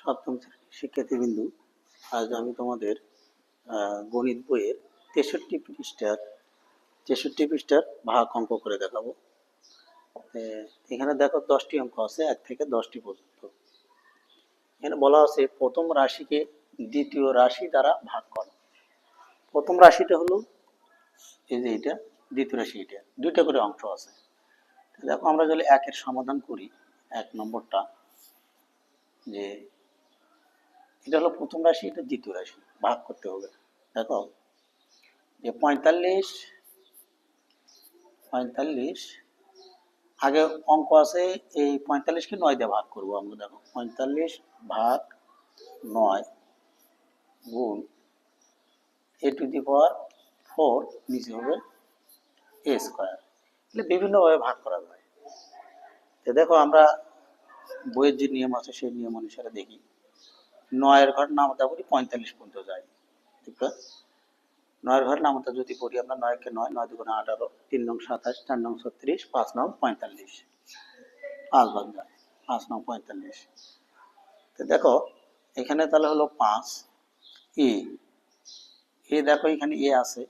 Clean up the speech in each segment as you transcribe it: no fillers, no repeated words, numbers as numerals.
সপ্তম শ্রেণীর শিক্ষার্থীবৃন্দু, আজ আমি তোমাদের গণিত বইয়ের 63 পৃষ্ঠার ভাগ অঙ্ক করে দেখাবো। এখানে দেখো 10টি অঙ্ক আছে, 1 থেকে 10টি পর্যন্ত। এখানে বলা আছে প্রথম রাশিকে দ্বিতীয় রাশি দ্বারা ভাগ করো। প্রথম রাশিটা হলো এই যে এটা, দ্বিতীয় রাশি এটা, দুইটা করে অংশ আছে। দেখো আমরা যদি 1-এর সমাধান করি, 1 নম্বরটা, যে এটা হলো প্রথম রাশি, এটা দ্বিতীয় রাশি, ভাগ করতে হবে। দেখো যে 45 আগে অঙ্ক আছে, এই 45কে 9 দিয়ে ভাগ করবো আমরা। দেখো 45 ভাগ 9 গুণ a⁴ নিচে হবে a স্কোয়ার। એટલે বিভিন্নভাবে ভাগ করা যায়। তো দেখো আমরা বইয়ের যে নিয়ম আছে সেই নিয়ম অনুসারে দেখি। 9-এর ঘর নামতা করি 45 পর্যন্ত যায়, ঠিক আছে? 9-এর ঘর নামতা যদি করি আমরা, 9-কে 9, 9 দুগুণে 18, 3 নং 27, 4 নং 36, 5 নং 45, 5 ভাগ যায়, 5 নং 45। তো দেখো এখানে তাহলে হলো 5 এ, দেখো এখানে এ আছে,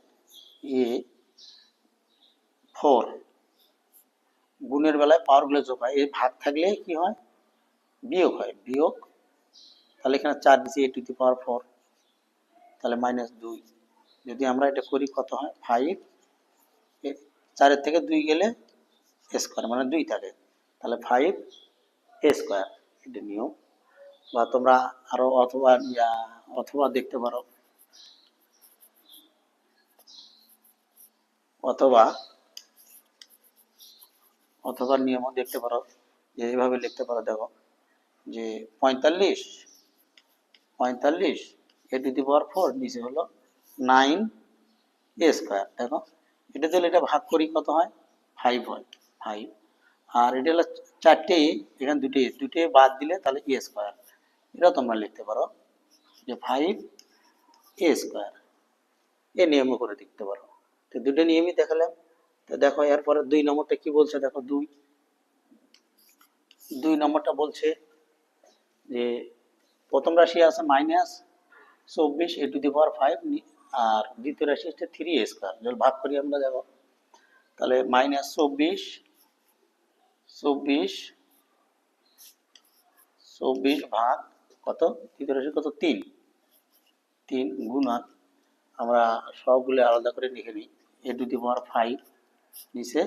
a4 গুণের বেলায় পাওয়ার গুলো যোগ হয়, এই ভাগ থাকলে কি হয়, বিয়োগ হয়, বিয়োগ। তাহলে এখানে 4 দিচ্ছি a⁴, তাহলে -2। যদি আমরা এটা করি কত হয়, 5, 4-এর থেকে 2 গেলে স্কোয়ার মানে 2 থাকে, তাহলে 5 a স্কোয়ার, এটা নিয়ম। বা তোমরা আরো অথবা দেখতে পারো, অথবা নিয়মও দেখতে পারো, যে এইভাবে লিখতে পারো। দেখো যে 45 a⁴ নিচে হলো 9 a স্কোয়ার। দেখো এটা দিলে এটা ভাগ করি কত হয়, 5 হয়, 5। আর এটা হলো 4টে, এখানে দুটো বাদ দিলে তাহলে a স্কোয়ার। এটা তোমরা লিখতে পারো যে 5 a স্কোয়ার, এই নিয়মও করে দেখতে পারো। তো দুটো নিয়মই দেখালাম। তো দেখো এরপরে 2 নম্বরটা কি বলছে, দেখো 2 নম্বরটা বলছে যে প্রথম রাশি আছে -24 a⁵, আর দ্বিতীয় রাশি হচ্ছে 3 a স্কোয়ার। যদি ভাগ করি আমরা, দেখো তাহলে -24 ভাগ কত, দ্বিতীয় রাশি কত, 3 গুণন, আমরা সবগুলো আলাদা করে লিখে নিই, a⁵ নিচে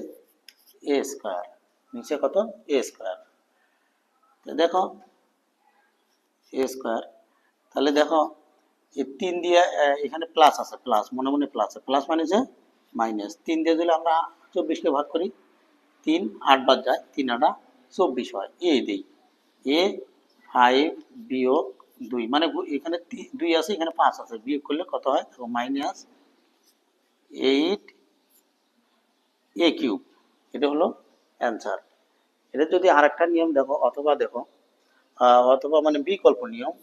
a স্কোয়ার, নিচে কত, a স্কোয়ার। দেখো a স্কোয়ার, তাহলে দেখো এই 3 দিয়ে এখানে প্লাস আছে, প্লাস মনে মনে প্লাস আছে, প্লাস মানে যে মাইনাস। 3 দিয়ে যদি আমরা 24কে ভাগ করি, 3 8 বাদ যায়, 3 8 24 হয়। এই দিই a5 বিয়োগ 2, মানে এখানে 2 আছে, এখানে 5 আছে, বিয়োগ করলে কত হয়, দেখো -8a³। এটা হলো অ্যান্সার। এটা যদি আরেকটা নিয়ম দেখো, অথবা মানে বিকল্প নিয়ম,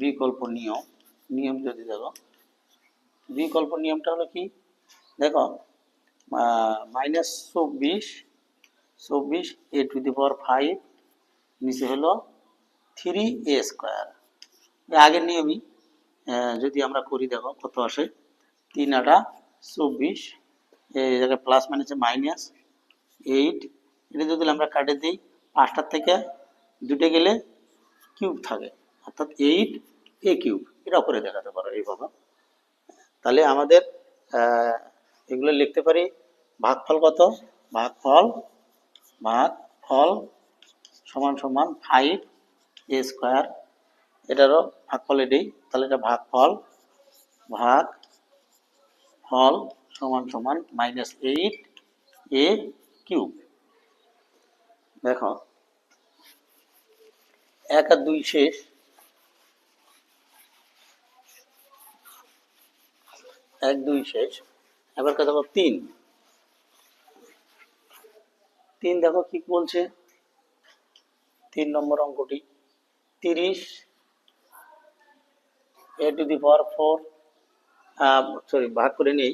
বিকল্প নিয়ম যদি দেখো, বিকল্প নিয়মটা হলো কি, দেখো -24 a⁵ নিচে হলো 3 a স্কোয়ার। আগের নিয়মই যদি আমরা করি, দেখো কত আসে, 3 8 24, এই জায়গায় প্লাস মানে হচ্ছে -8। এটা যদি আমরা কাটে দিই, 5টার থেকে 2টে গেলে কিউব থাকে, অর্থাৎ 8a³। এটা করে দেখাতে পারো এইভাবে। তাহলে আমাদের এগুলো লিখতে পারি, ভাগফল কত, ভাগফল সমান সমান 5 a স্কোয়ার। এটারও ভাগফল এটাই, তাহলে এটা ভাগফল সমান সমান -8a³। দেখো 1 আর 2 শেষ, 1 2 শেষ। এবার কথা বল 3 দেখো কি বলছে, 3 নম্বর অঙ্কটি, 30 a⁴, সরি ভাগ করে নেই,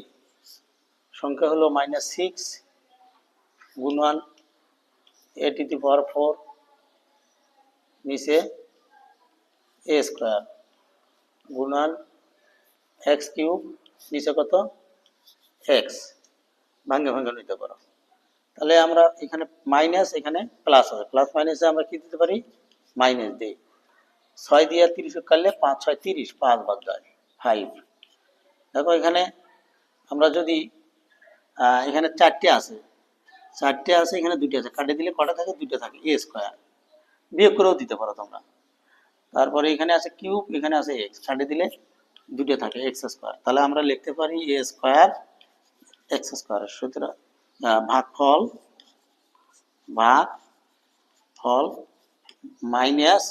সংখ্যা হলো -6 গুণন a⁴, নিচে এ স্কোয়ার গুণন এক্স কিউব, নিচে কত এক্স, ভাঙে ভাঙে নিতে পারো। তাহলে আমরা এখানে মাইনাস, এখানে প্লাস আছে, প্লাস মাইনাসে আমরা কি দিতে পারি, মাইনাস দিই। 6 দিয়ে 30 কাটলে 5 6 30, 5 বাদ যায় 5। দেখো এখানে আমরা যদি এখানে 4টে আছে, 4টে আছে, এখানে 2টে আছে, কাটে দিলে কটা থাকে, 2টে থাকে, এ স্কোয়ার। বিয়োগ করেও দিতে পারো তোমরা। তারপরে এখানে আছে কিউব, এখানে আছে এক্স, কাটে দিলে 2টে থাকে, এক্স স্কোয়ার। তাহলে আমরা লিখতে পারি এ স্কোয়ার এক্স স্কোয়ার। সুতরাং ভাগফল minus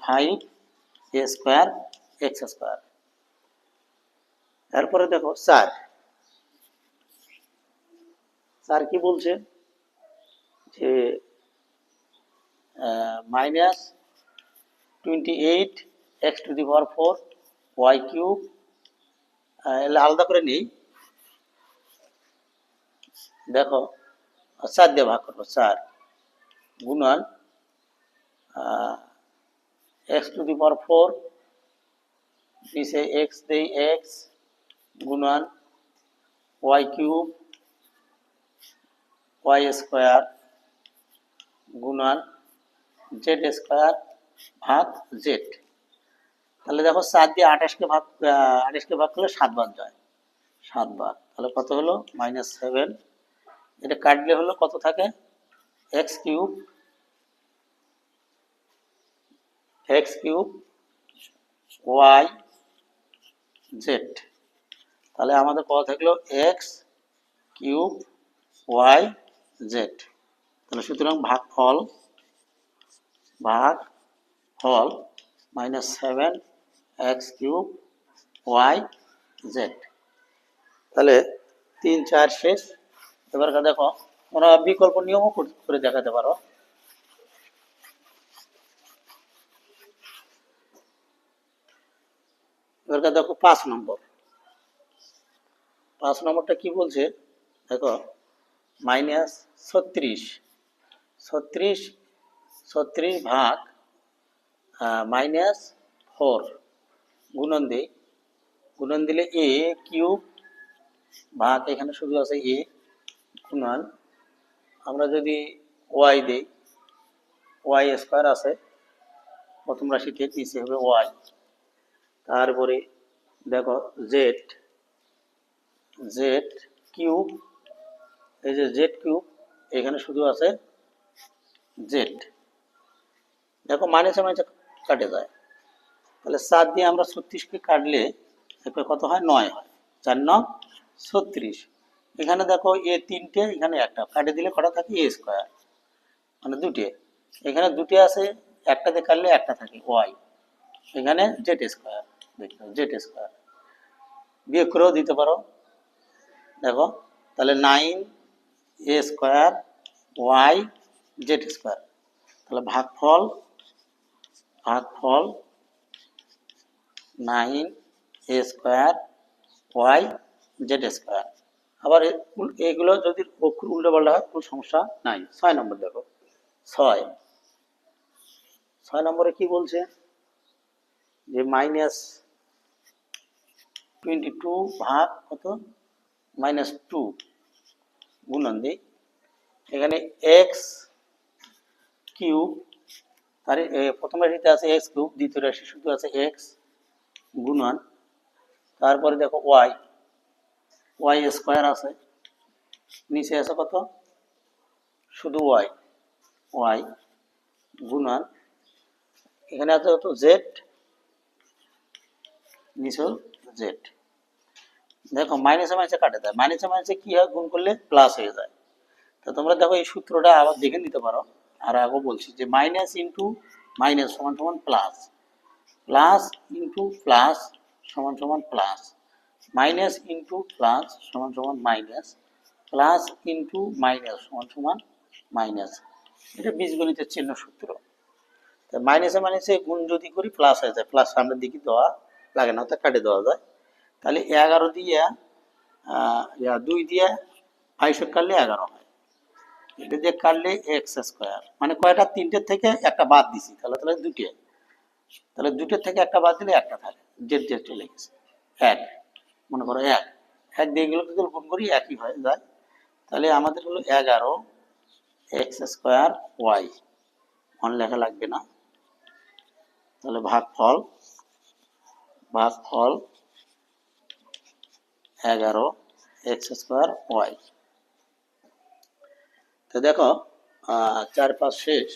5 A square X square. এরপরে দেখো 4 কি বলছে, যে -28 X to the power 4 Y cube, আলাদা করে নেই। দেখো 4 দিয়ে ভাগ করবো, 4 গুণন এক্স টু দি পাওয়ার 4, নিচে এক্স দেই এক্স, গুণন ওয়াই কিউব ওয়াই স্কোয়ার, গুণন জেড স্কোয়ার ভাগ জেড। তাহলে দেখো 4 দিয়ে 28কে ভাগ করলে 7 বার যায়, 7 বার। তাহলে কত হলো, -7। এটা কাটলে হলো কত থাকে, এক্স কিউব ওয়াই জেড। তাহলে আমাদের কত থাকলো, এক্স কিউব ওয়াই জেড। তাহলে সুতরাং ভাগফল -7 এক্স কিউব ওয়াই জেড। তাহলে 3 4 শেষ। এবার দেখো তোমরা বিকল্প নিয়মও করে দেখাতে পারো। এবার দেখো 5 নম্বরটা কি বলছে, দেখো -36 ভাগ -4 গুণন দিলে এ কিউব ভাগ, এখানে শুধু আছে এ, গুণন আমরা যদি ওয়াই দেই, ওয়াই স্কোয়ার আছে প্রথম রাশিতে, নিচে হবে ওয়াই। তারপরে দেখো জেড কিউব, এই যে জেড কিউব, এখানে শুধু আছে জেড। দেখো মাইনাসে মাইনাসে কাটে যায়, তাহলে 7 দিয়ে আমরা 36কে কাটলে কত হয়, 9 হয়, 4 9 36। এখানে দেখো এ 3টে, এখানে একটা, কাটে দিলে কটা থাকে, এ স্কোয়ার, মানে 2টে। এখানে 2টে আছে, একটাতে কাটলে একটা থাকে, ওয়াই। এখানে জেড স্কোয়ার, দেখো জেড স্কোয়ার বিয়োগ করেও দিতে পারো। দেখো তাহলে 9 এ স্কোয়ার ওয়াই জেড স্কোয়ার। তাহলে ভাগফল 9 এ স্কোয়ার ওয়াই জেড স্কোয়ার। আবার এগুলো যদি অক্ষর উল্টো পাল্টা হয় কোনো সমস্যা নাই। 6 নম্বর দেখো, 6 নম্বরে কি বলছে, যে -22 ভাগ কত, -2 গুণন দিই, এখানে এক্স কিউব, তার প্রথম রাশিতে আছে এক্স কিউব, দ্বিতীয় রাশি শুধু আছে এক্স, গুণন তারপরে দেখো ওয়াই স্কোয়ার আছে, নিচে আছে কত, শুধু ওয়াই গুণন এখানে আছে কত, জেড, নিচে জেড। দেখো মাইনাসে মাইনাসে কাটে যায়, মাইনাসে কি হয়, গুণ করলে প্লাস হয়ে যায়। তো তোমরা দেখো এই সূত্রটা আবার দেখে নিতে পারো। আর আগে বলছি যে মাইনাস ইন্টু মাইনাস সমান সমান প্লাস, প্লাস ইন্টু প্লাস সমান সমান প্লাস, মাইনাস ইন্টু প্লাস সমান সমান মাইনাস, প্লাস ইন্টু মাইনাস সমান সমান মাইনাস। এটা বীজগণিতের চিহ্ন সূত্র। মাইনাসে মাইনাসে গুণ যদি করি প্লাস হয়ে যায়, প্লাস সামনের দিকে দেওয়া লাগে না, তা কাটে দেওয়া যায়। তাহলে 11 দিয়ে 2 দিয়ে 22 কাটলে 11 হয়, এটা দিয়ে কাটলে এক্স স্কোয়ার, মানে কয়টা, তিনটের থেকে একটা বাদ দিছি, তাহলে তাহলে দুটো, তাহলে দুটোর থেকে একটা বাদ দিলে একটা থাকে, জেড জেড চলে গেছে, এক, মনে করো এক, এক দিয়ে গেলে যদি গুণ করি একই হয়ে যায়। তাহলে আমাদের হলো 11 এক্স স্কোয়ার ওয়াই, মনে লেখা লাগবে না। তাহলে ভাগফল 11 এক্স স্কোয়ার ওয়াই। তো দেখো 4 5 শেষ,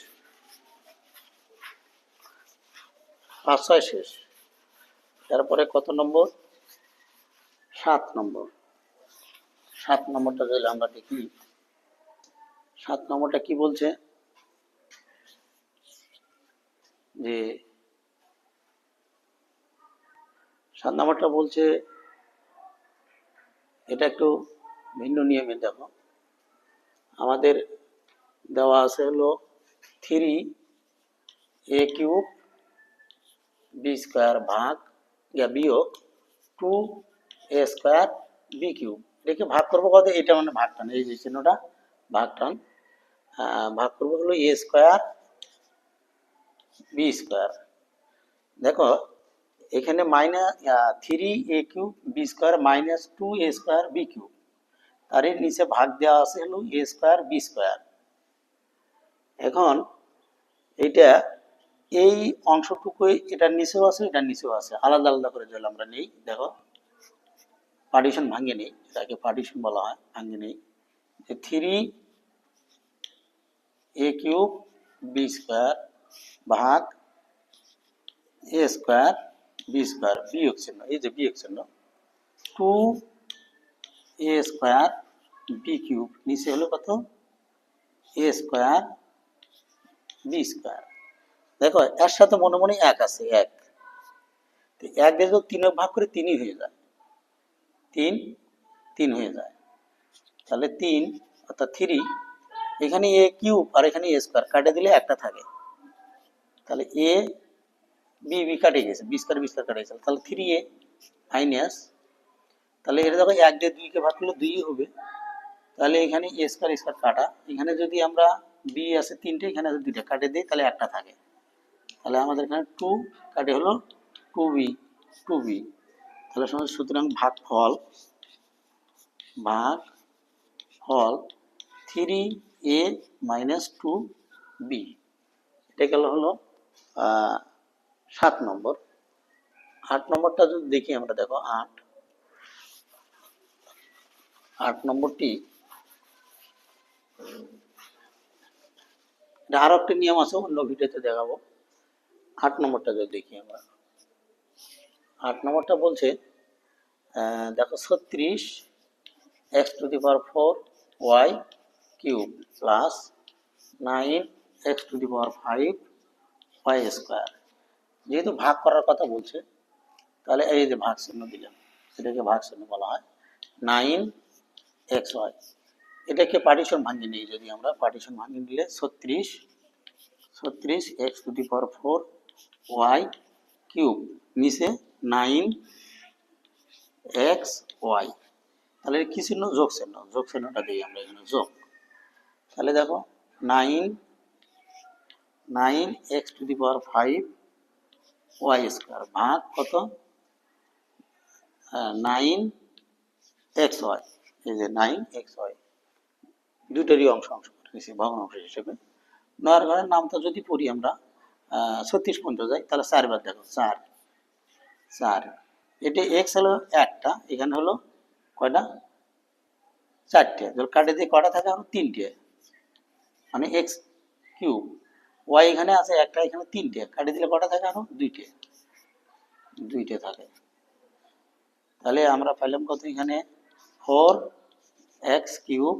5 6 শেষ, তারপরে কত নম্বর, 7 নম্বর। 7 নম্বরটা যদি আমরা দেখি, 7 নম্বরটা কি বলছে যে 7 নম্বরটা বলছে, এটা একটু ভিন্ন নিয়মে দেখো, আমাদের দেওয়া আছে হলো 3a কিউব বি স্কোয়ার ভাগ বিয়োগ 2a স্কোয়ার বি কিউব। এটাকে ভাগ করবো কত, এটা মানে ভাগ টান, এই যে চিহ্নটা ভাগ টান, ভাগ করবো হলো এ স্কোয়ার বি স্কোয়ার। দেখো এখানে minus 3a cube B square minus 2a square B cube, তার এর নিচে ভাগ দেওয়া আছে হলো এ স্কোয়ার বি স্কোয়ার। এখন এইটা এই অংশটুকুই এটার নিচেও আছে, এটার নিচেও আছে, আলাদা আলাদা করে যদি আমরা নেই, দেখো পার্টিশন ভাঙে নেই, এটাকে পার্টিশন বলা হয়, ভাঙে নেই, যে 3a কিউব বি স্কোয়ার ভাগ এ স্কোয়ার বি স্কোয়ার, বিয়োগ চিহ্ন, এই যে বিয়োগ চিহ্ন, 2a স্কোয়ার বি কিউব, নিচে হলো কত এ স্কোয়ার বি স্কোয়ার। দেখো এর সাথে মনে মনে এক আছে, এক, এক দিয়ে যদি 3 ভাগ করে 3ই হয়ে যায়, 3 3 হয়ে যায়, তাহলে 3 অর্থাৎ 3, এখানে এ কিউব আর এখানে এ স্কোয়ার কাটে দিলে একটা থাকে, তাহলে এ বি বি কাটে গেছে, বি স্কোয়ার কাটে গেছে, তাহলে 3a মাইনাস, তাহলে এটা দেখো 1 দিয়ে 2 কে ভাগ করলে 2ই হবে, তাহলে এখানে এ স্কোয়ার কাটা, এখানে যদি আমরা বি আছে 3টে, এখানে আছে 2টা, কাটে দিই তাহলে একটা থাকে, তাহলে আমাদের এখানে 2 কাটে হলো 2b, তাহলে সুতরাং ভাগফল 3a মাইনাস 2b, এটা গেল হলো 7 নম্বর। 8 নম্বরটা যদি দেখি আমরা, দেখো 8 নম্বরটি, আরো একটা নিয়ম আছে, অন্য ভিডিওতে দেখাবো। 8 নম্বরটা যদি দেখি আমরা, 8 নম্বরটা বলছে দেখো 36 x to the power 4 y cube plus 9 x to the power 5 y square. যেহেতু ভাগ করার কথা বলছে, তাহলে এই যে ভাগ চিহ্ন দিলাম, এটাকে ভাগ চিহ্ন বলা হয়, 9xy। এটাকে পার্টিশন ভাঙিয়ে নিই, যদি আমরা পার্টিশন ভাঙিয়ে নিলে 36 x to the power 4 y cube, নিচে 9xy, তাহলে কি চিহ্ন, যোগ চিহ্ন, যোগ চিহ্নটা দিই আমরা এখানে, যোগ। তাহলে দেখো 9x two the power 5 y square ভাগ কত, 9xy, এই যে 9xy, দুটোরই অংশ করে নিয়েছি ভগ্নাংশ হিসেবে। নয়ের ঘরের নামটা যদি পড়ি আমরা 36 পর্যন্ত যাই, তাহলে 4 বার দেখো, 4, এটা x হলো একটা, এখানে হলো কয়টা, 4টে, কাটে দিয়ে কটা থাকে, আরো 3টে, মানে x কিউব, y এখানে আছে একটা, এখানে 3টে, কাটে দিলে কটা থাকে, আরো 2টে থাকে। তাহলে আমরা পাইলাম কত, এখানে 4x কিউব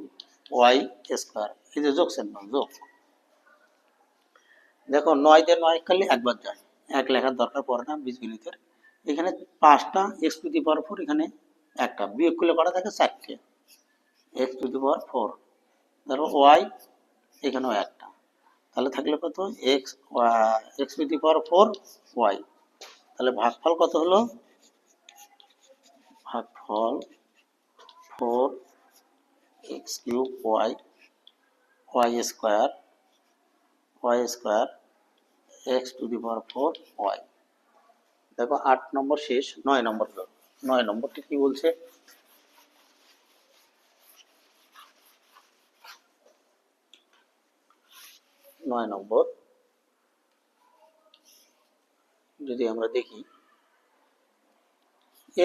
y স্কোয়ার, এই যে যোগ চিহ্ন, যোগ। দেখো 9 দিয়ে 9 কাটলে একবার যায়, এক লেখার দরকার পড়ে না বীজগণিতের। এখানে 5টা x টু দি পাওয়ার 4, এখানে একটা, বিয়োগ করলে কটা থাকে, 4টে, x টু দি পাওয়ার 4, ধরো y এখানেও একটা, তাহলে থাকলে কত, x to the power 4 y। তাহলে ভাগফল কত হলো, ভাগফল 4x cube y Y square X to the power 4 Y. দেখো 8 নম্বর শেষ, 9 নম্বর হলো। 9 নম্বরটি কি বলছে? 9 নম্বর যদি আমরা দেখি,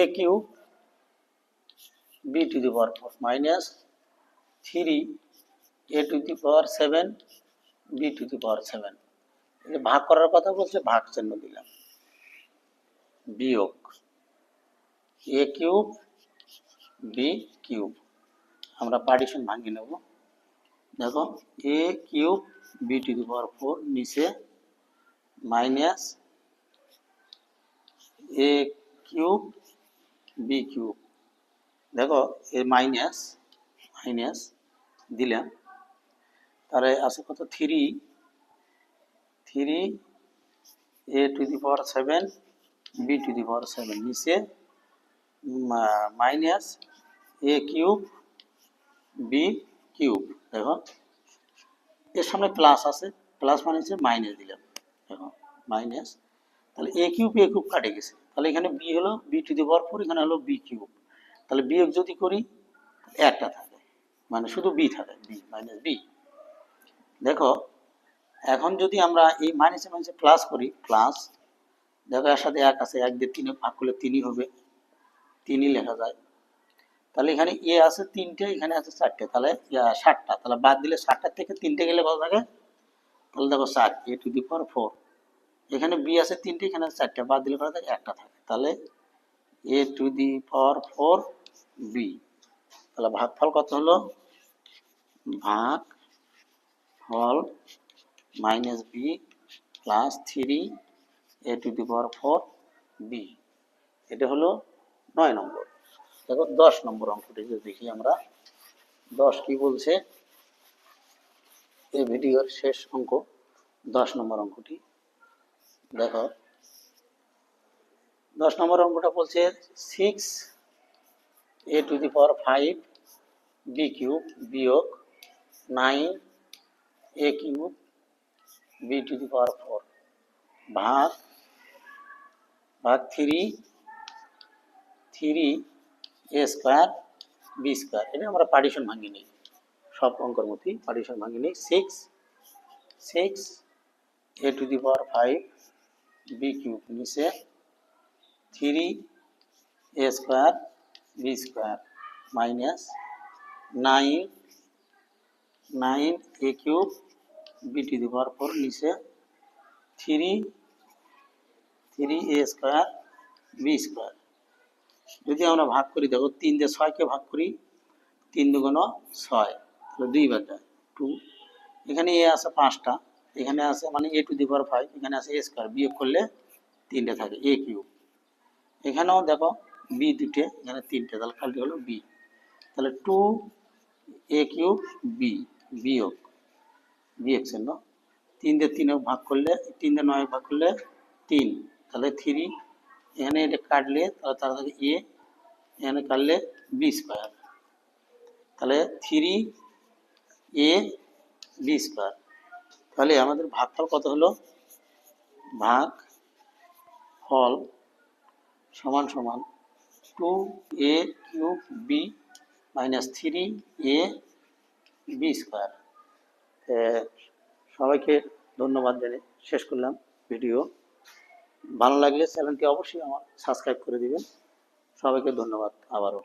a cube b to the power 4 minus 3 a to the power 7 b to the power 7। এটা ভাগ করার কথা বলছে, ভাগ চিহ্ন দিলাম, বিয়োগ a কিউব b কিউব। আমরা পার্টিশন ভাঙিয়ে নেব। দেখো a cube b to the power 4 নিচে minus a cube b cube. দেখো এ মাইনাস দিলাম, তাহলে আছে কত? 3 a to the power 7 b to the power 7 নিচে minus a cube b cube. দেখো এর সামনে প্লাস আছে, প্লাস মানে হচ্ছে মাইনাস দিলাম। দেখো মাইনাস, তাহলে a কিউব কাটে গেছে, তাহলে এখানে b হলো b টু দি পাওয়ার 4, এখানে হলো b কিউব। তাহলে বিয়োগ যদি করি একটা থাকে, মানে শুধু b থাকে, b মাইনাস b। দেখো এখন যদি আমরা এই মাইনাসে মাইনাসে প্লাস করি, প্লাস, দেখো এর সাথে 1 আছে, 1 দিয়ে 3 ভাগ করলে 3ই হবে, 3ই লেখা যায়। তাহলে এখানে এ আছে 3টে, এখানে আছে 4টে, তাহলে 7টা। তাহলে বাদ দিলে 7টার থেকে 3টে গেলে কত থাকে? তাহলে দেখো 7 a টু দি পাওয়ার 4। এখানে b আছে 3টে, এখানে আছে 4টে, বাদ দিলে কত থাকে? একটা থাকে। তাহলে a to the power 4 b। তাহলে ভাগফল কত হলো? ভাগফল minus b plus 3 a to the power 4 b। এটা হলো 9 নম্বর। দেখো 10 নম্বর অঙ্কটি যদি দেখি আমরা, 10 কি বলছে? এই ভিডিওর শেষ অঙ্ক 10 নম্বর অঙ্কটি। দেখো 10 নম্বর অঙ্কটা বলছে 6 a to the power 5 b cube বিয়োগ 9 a cube b to the power 4 ভাগ 3 a স্কোয়ার b স্কোয়ার। এটা আমরা পার্টিশন ভাঙিয়ে নিই, সব অঙ্কের মধ্যেই পার্টিশন ভাঙিয়ে নিই। 6 a to the power 5 b cube নিচে 3 a square b square minus 9 a cube b to the power 4 নিচে 3 a স্কোয়ার b স্কোয়ার। যদি আমরা ভাগ করি, দেখো 3 দিয়ে 6কে ভাগ করি, 3 দুগুণ 6, তাহলে 2 বাটা 2। এখানে এ আছে 5টা, এখানে আছে মানে a টু দি পাওয়ার 5, এখানে আছে a স্কোয়ার, বিয়োগ করলে 3টে থাকে a কিউব। এখানেও দেখো b 2টে, এখানে 3টে, তাহলে খালি হলো b। তাহলে 2 a কিউব b বিয়োগ চিহ্ন, 3 দিয়ে 3 ভাগ করলে, 3 দিয়ে 9 ভাগ করলে 3, তাহলে 3, এখানে এটা কাটলে তাহলে তার থাকে a, এখানে কাটলে b স্কোয়ার, তাহলে 3 a b স্কোয়ার। তাহলে আমাদের ভাগফল কত হলো? ভাগফল সমান সমান 2 a cube b minus 3 a b square. সবাইকে ধন্যবাদ জানিয়ে শেষ করলাম ভিডিও। ভালো লাগলে চ্যানেলটি অবশ্যই আমার সাবস্ক্রাইব করে দিবেন। সবাইকে ধন্যবাদ আবারও।